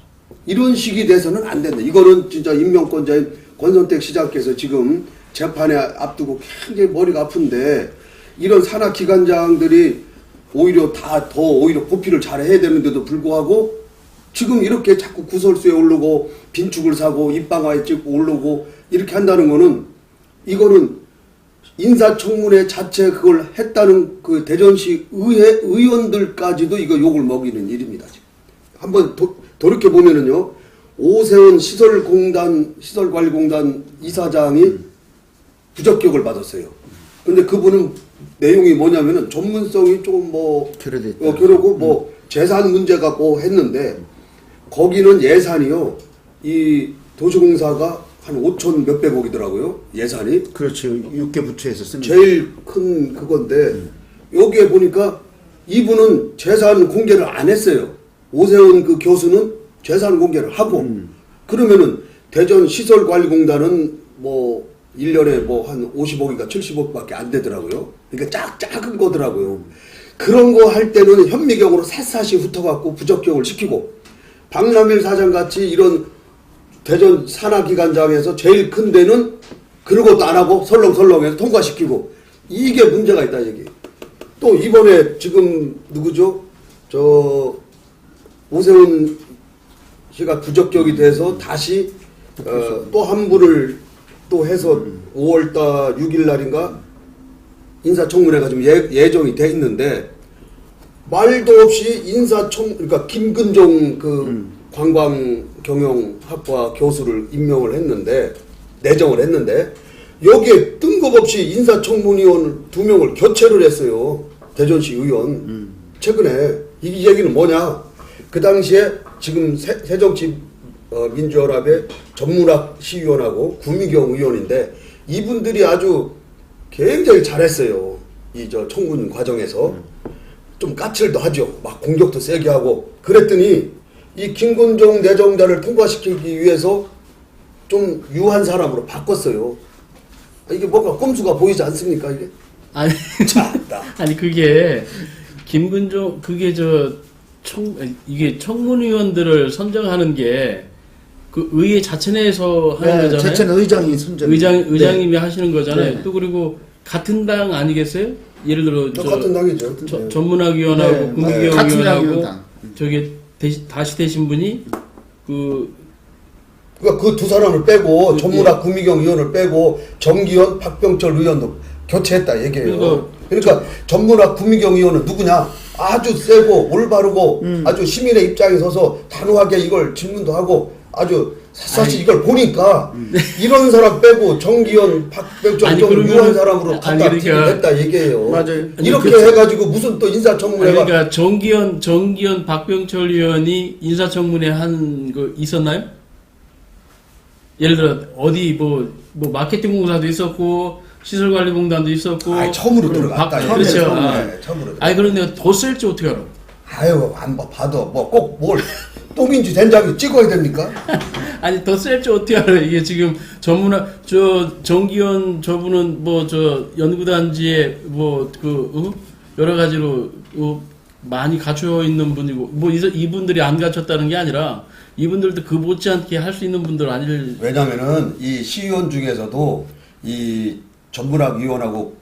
이런 식이 돼서는 안 된다. 이거는 진짜 임명권자인 권선택 시장께서 지금 재판에 앞두고 굉장히 머리가 아픈데 이런 산하기관장들이 오히려 다 더 오히려 고피를 잘 해야 되는데도 불구하고 지금 이렇게 자꾸 구설수에 오르고 빈축을 사고 입방아에 찍고 오르고 이렇게 한다는 거는 이거는 인사청문회 자체 그걸 했다는 그 대전시 의회 의원들까지도 이거 욕을 먹이는 일입니다. 지금. 한번 돌이켜 보면은요, 오세훈 시설관리공단 이사장이 부적격을 받았어요. 근데 그분은 내용이 뭐냐면은 전문성이 조금 뭐 결여됐다. 그러고 뭐 재산 문제 갖고 했는데 거기는 예산이요. 이 도시공사가 한 5천 몇백억이더라고요. 예산이. 그렇죠. 6개 부처에서 쓰는. 제일 큰 그건데 여기에 보니까 이분은 재산 공개를 안 했어요. 오세훈 그 교수는 재산 공개를 하고 그러면은 대전시설관리공단은 뭐 1년에 뭐 한 50억인가 70억밖에 안 되더라고요. 그러니까 작은 거더라고요. 그런 거 할 때는 현미경으로 샅샅이 훑어갖고 부적격을 시키고 박남일 사장 같이 이런 대전 산하기관장에서 제일 큰 데는 그런 것도 안 하고 설렁설렁해서 통과시키고 이게 문제가 있다 얘기. 또 이번에 지금 누구죠? 저 오세훈 씨가 부적격이 돼서 다시 또 한 분을 또 해서 5월달 6일 날인가 인사청문회가 지금 예정이 돼 있는데 말도 없이 그러니까 김근종 그 관광경영학과 교수를 임명을 했는데 내정을 했는데 여기에 뜬금없이 인사청문위원 2명을 교체를 했어요. 대전시 의원. 최근에 이 얘기는 뭐냐? 그 당시에 지금 새정치민주연합의 전문학 시의원하고 구미경 의원인데 이분들이 아주 굉장히 잘했어요. 이 저 청문 과정에서 좀 까칠도 하죠. 막 공격도 세게 하고 그랬더니 이 김근종 내정자를 통과시키기 위해서 좀 유한 사람으로 바꿨어요. 이게 뭔가 꼼수가 보이지 않습니까 이게? 아니, 참다. 아니 그게 김근종 그게 이게 청문위원들을 선정하는 게 그 의회 자체 내에서 하는 거잖아요. 자체는 의장이 선정. 의장님이 하시는 거잖아요. 네. 또 그리고 같은 당 아니겠어요? 예를 들어 같은 당이죠. 전문학위원하고 네. 국민경위원하고 같은 당. 저기 다시 되신 분이 그러니까 그 두 사람을 빼고 예. 전문학 구미경 의원을 빼고 정기현, 박병철 의원도 교체했다 얘기해요. 그러니까 전문학 구미경 의원은 누구냐? 아주 세고 올바르고 아주 시민의 입장에 서서 단호하게 이걸 질문도 하고 아주 샅샅이 이걸 보니까 이런 사람 빼고 정기현, 박병철 아니, 좀 그러면은- 유한 사람으로 아니, 갖다 그러니까- 지급했다 얘기해요. 맞아요. 이렇게 아니, 해가지고 무슨 또 인사청문회가 그러니까 정기현, 박병철 의원이 인사청문회 한 거 있었나요? 예를 들어 어디 뭐 마케팅 공사도 있었고 시설관리공단도 있었고 처음으로 들어갔다. 그렇죠. 처음으로 들어갔다. 아니 그런데 더 쓸지 어떻게 알아? 아유 안 봐도 뭐 꼭 뭘 똥인지 된장인지 찍어야 됩니까? 아니 더 쓸지 어떻게 알아? 이게 지금 전문학 정기현 저분은 뭐 연구단지에 여러 가지로 많이 갖춰 있는 분이고 뭐 이분들이 안 갖췄다는 게 아니라 이분들도 그 못지않게 할 수 있는 분들 아닐. 왜냐면은 이 시의원 중에서도 이 전문학 위원하고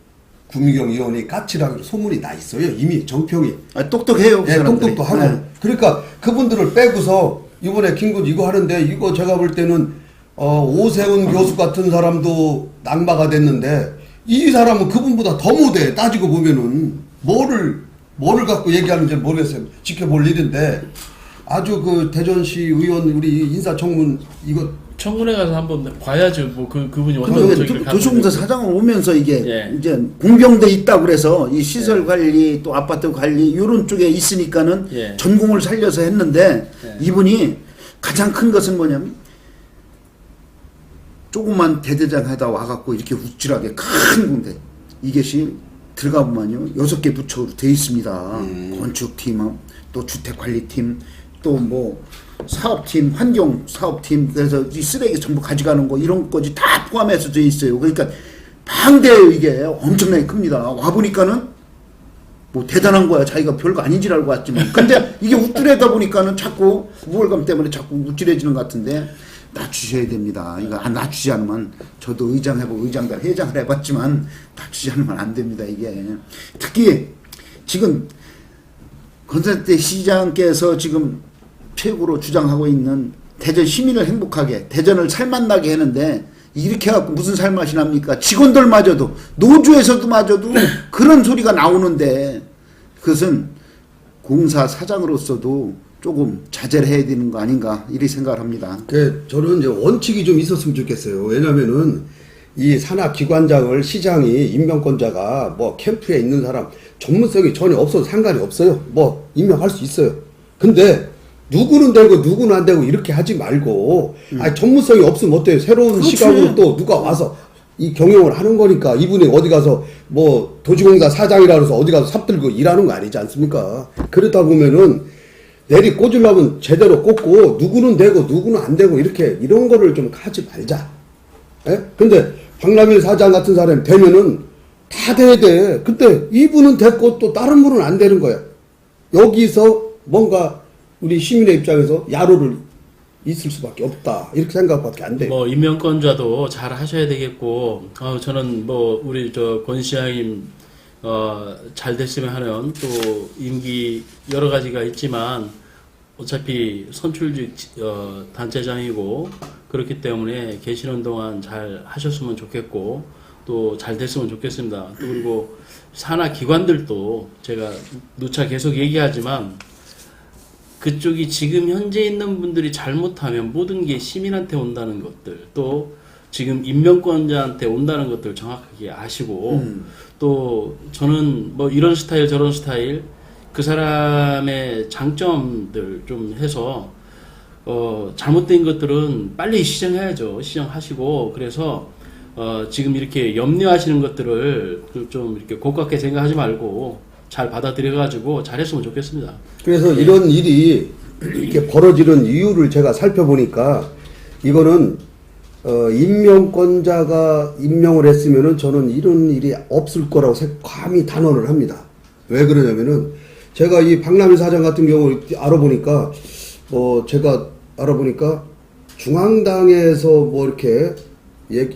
구미경 의원이 까칠하기로 소문이 나 있어요. 이미 정평이. 똑똑해요. 그 예, 사람들이. 똑똑도 하고. 네. 그러니까 그분들을 빼고서 이번에 김군 이거 하는데 이거 제가 볼 때는 오세훈 교수 같은 사람도 낙마가 됐는데 이 사람은 그분보다 더 못해. 따지고 보면은 뭐를 갖고 얘기하는지 모르겠어요. 지켜볼 일인데 아주 그 대전시 의원 우리 인사청문 이거 청문회 가서 한번 봐야죠. 뭐 그분이 근데 어떤 왜 저기를 도시공사 갖고 사장을 오면서 이게 예. 이제 공병돼 있다 그래서 이 시설 관리 또 아파트 관리 이런 쪽에 있으니까는 예. 전공을 살려서 했는데 예. 이분이 가장 큰 것은 뭐냐면 조그만 대대장 하다 와갖고 이렇게 우쭐하게 큰 군데 이것이 들어가 보면요 6개 부처로 돼 있습니다. 건축팀, 또 주택관리팀, 또 뭐 사업팀, 환경사업팀, 그래서 이 쓰레기 전부 가져가는 거 이런 것까지 다 포함해서 돼 있어요. 그러니까 방대해요. 이게 엄청나게 큽니다. 와보니까는 뭐 대단한 거야. 자기가 별거 아닌 줄 알고 왔지만 근데 이게 우쭐하다 보니까는 자꾸 우월감 때문에 자꾸 우쭐해지는 것 같은데 낮추셔야 됩니다. 이거 안 낮추지 않으면 저도 의장 해보고 의장단 회장을 해봤지만 낮추지 않으면 안 됩니다. 이게 특히 지금 권선태 시장께서 지금 최고로 주장하고 있는 대전 시민을 행복하게 대전을 살맛나게 하는데 이렇게 해갖고 무슨 살맛이 납니까? 직원들마저도 노조에서도 마저도 그런 소리가 나오는데 그것은 공사 사장으로서도 조금 자제를 해야 되는 거 아닌가 이렇게 생각을 합니다. 저는 이제 원칙이 좀 있었으면 좋겠어요. 왜냐면은 이 산하기관장을 시장이 임명권자가 뭐 캠프에 있는 사람 전문성이 전혀 없어도 상관이 없어요. 뭐 임명할 수 있어요. 근데 누구는 되고 누구는 안 되고 이렇게 하지 말고 아니 전문성이 없으면 어때요? 새로운 그렇지. 시각으로 또 누가 와서 이 경영을 하는 거니까 이분이 어디 가서 뭐 도시공사 사장이라 그래서 어디 가서 삽들고 일하는 거 아니지 않습니까? 그러다 보면은 내리 꽂으려면 제대로 꽂고 누구는 되고 누구는 안 되고 이렇게 이런 거를 좀 하지 말자. 예? 근데 박남일 사장 같은 사람이 되면은 다 돼야 돼. 근데 이분은 됐고 또 다른 분은 안 되는 거야. 여기서 뭔가 우리 시민의 입장에서 야로를 있을 수밖에 없다. 이렇게 생각밖에 안 돼요. 뭐 임명권자도 잘 하셔야 되겠고, 저는 뭐 우리 저 권 시장님 잘 됐으면 하는 또 임기 여러 가지가 있지만 어차피 선출직 단체장이고 그렇기 때문에 계시는 동안 잘 하셨으면 좋겠고 또 잘 됐으면 좋겠습니다. 또 그리고 산하 기관들도 제가 누차 계속 얘기하지만 그쪽이 지금 현재 있는 분들이 잘못하면 모든 게 시민한테 온다는 것들, 또 지금 임명권자한테 온다는 것들 정확하게 아시고, 또 저는 뭐 이런 스타일 저런 스타일 그 사람의 장점들 좀 해서 잘못된 것들은 빨리 시정해야죠. 시정하시고, 그래서 지금 이렇게 염려하시는 것들을 좀 이렇게 고깝게 생각하지 말고 잘 받아들여가지고 잘했으면 좋겠습니다. 그래서 이런 일이 이렇게 벌어지는 이유를 제가 살펴보니까 이거는 임명권자가 임명을 했으면은 저는 이런 일이 없을 거라고 감히 단언을 합니다. 왜 그러냐면은 제가 이 박남일 사장 같은 경우 알아보니까 제가 알아보니까 중앙당에서 뭐 이렇게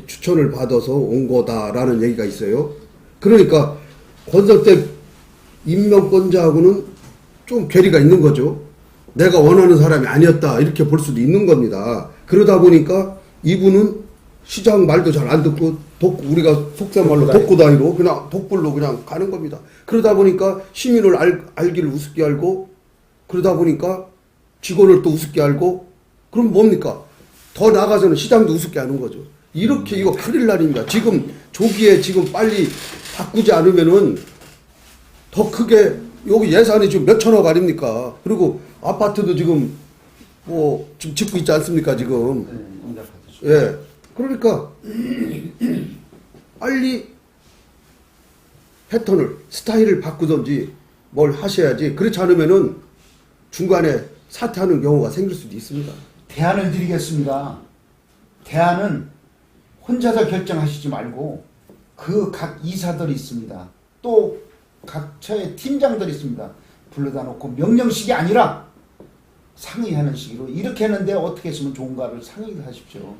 추천을 받아서 온 거다라는 얘기가 있어요. 그러니까 권선택 임명권자하고는 좀 괴리가 있는 거죠. 내가 원하는 사람이 아니었다 이렇게 볼 수도 있는 겁니다. 그러다 보니까 이분은 시장 말도 잘 안 듣고 우리가 속사말로 독고다이로 그냥 독불로 그냥 가는 겁니다. 그러다 보니까 시민을 알기를 우습게 알고 그러다 보니까 직원을 또 우습게 알고 그럼 뭡니까? 더 나아가서는 시장도 우습게 하는 거죠. 이렇게 이거 큰일 날입니다. 지금 조기에 지금 빨리 바꾸지 않으면은 더 크게 여기 예산이 지금 몇 천억 아닙니까? 그리고 아파트도 지금 지금 짓고 있지 않습니까? 지금. 예. 그러니까 빨리 패턴을 스타일을 바꾸든지 뭘 하셔야지. 그렇지 않으면은 중간에 사퇴하는 경우가 생길 수도 있습니다. 대안을 드리겠습니다. 대안은 혼자서 결정하시지 말고 그 각 이사들이 있습니다. 또 각처의 팀장들이 있습니다. 불러다 놓고 명령식이 아니라 상의하는 식으로 이렇게 했는데 어떻게 했으면 좋은가를 상의를 하십시오.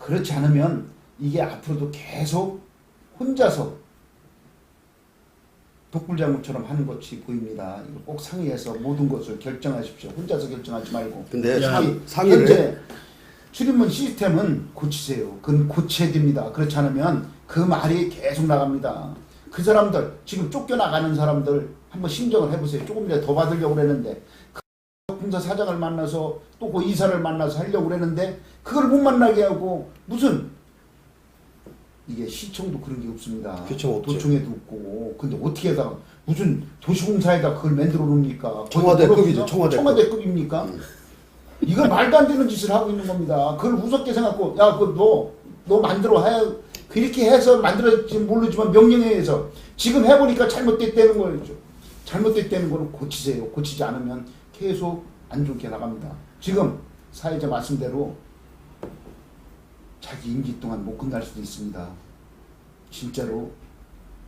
그렇지 않으면 이게 앞으로도 계속 혼자서 독불장군처럼 하는 것이 보입니다. 이거 꼭 상의해서 모든 것을 결정하십시오. 혼자서 결정하지 말고. 근데 상의를 현재 출입문 시스템은 고치세요. 그건 고쳐야 됩니다. 그렇지 않으면 그 말이 계속 나갑니다. 그 사람들 지금 쫓겨나가는 사람들 한번 심정을 해보세요. 조금이라도 더 받으려고 그랬는데 공사 사장을 만나서 또 그 이사를 만나서 하려고 그랬는데 그걸 못 만나게 하고 무슨 이게 시청도 그런 게 없습니다. 그쵸, 없죠. 도청에도 없고 근데 어떻게 하다가 무슨 도시공사에다 그걸 만들어 놓습니까? 청와대급이죠. 청와대급입니까? 이거 말도 안 되는 짓을 하고 있는 겁니다. 그걸 우습게 생각하고 야 그거 너 만들어 해 그렇게 해서 만들어질지 모르지만 명령에 의해서 지금 해보니까 잘못됐다는 거죠. 잘못됐다는 거는 고치세요. 고치지 않으면 계속 안 좋게 나갑니다. 지금 사회자 말씀대로 자기 임기 동안 못 끝날 수도 있습니다. 진짜로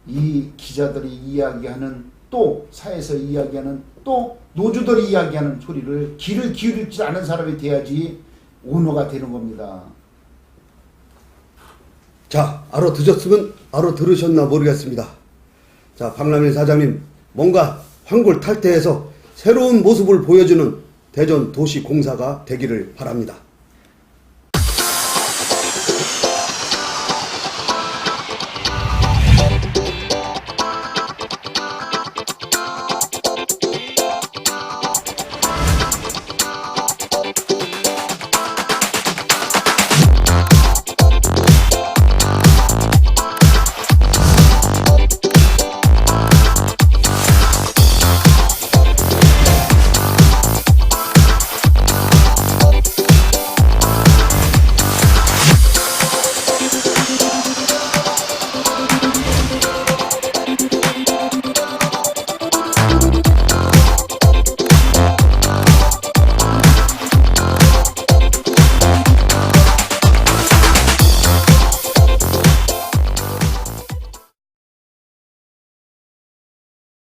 이 기자들이 이야기하는 또 사회에서 이야기하는 또 노조들이 이야기하는 소리를 귀를 기울이지 않은 사람이 돼야지 오너가 되는 겁니다. 자, 알아들으셨나 모르겠습니다. 자, 박남일 사장님, 뭔가 황골탈퇴해서 새로운 모습을 보여주는 대전 도시공사가 되기를 바랍니다.